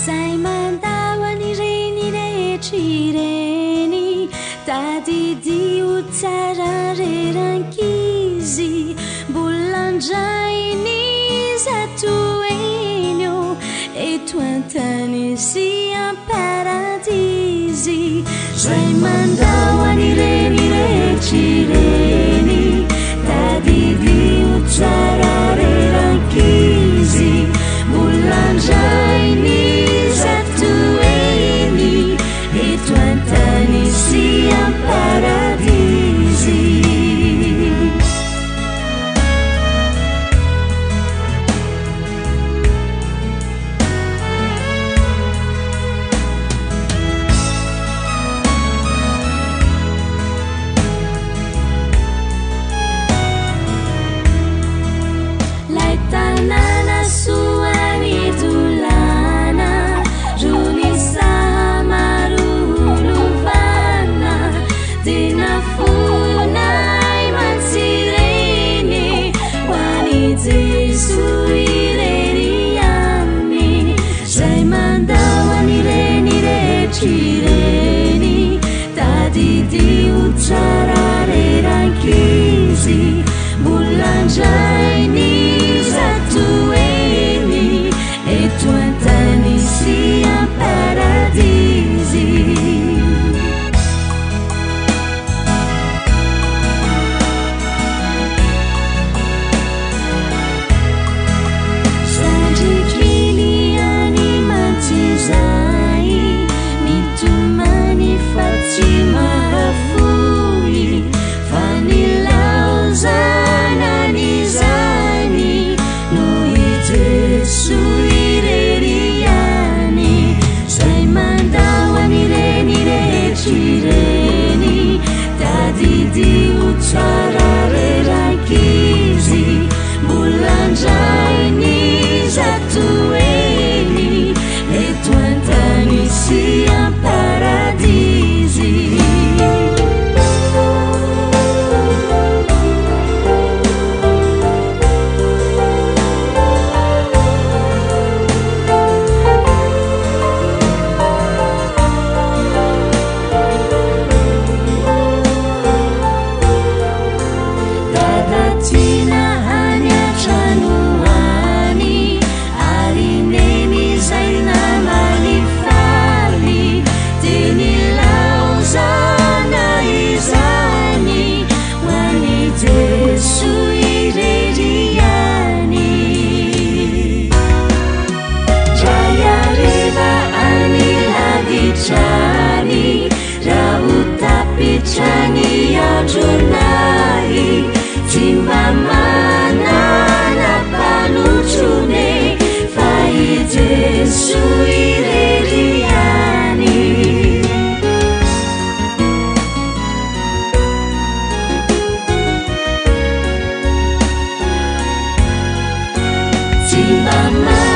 Izay mandao anireny rehetr'ireny Tadidio tsara reran-kizy mbola andrainy zato enyo eto an-tany sy am-Paradisy Izay mandao anireny rehetr'ireny Tadidio tsara reran-kizy mbola andrainy zato eny eto an-tany sy am-Paradisy Tanana suani tulana Runisa maruluvana Dinafunai mansirene Wani Jesu ireniani Zay mandawani reni rechireni Tadidio tsara reran-kizy Bulanjaini Tueni eto an-tany sy am-Paradisy Sandrikiny any mantsizay mitomany fa tsy mahafoy fa nilaozana n'izany Jesu ireniani Zay mandao anireny rehetr'ireny Tadidio tsara reran-kizy mbola andrainy zato eny eto an-tany sy am-Paradisy Chani ajunai Jimba manana paluchune Fai Jesu ireniani Jimba manana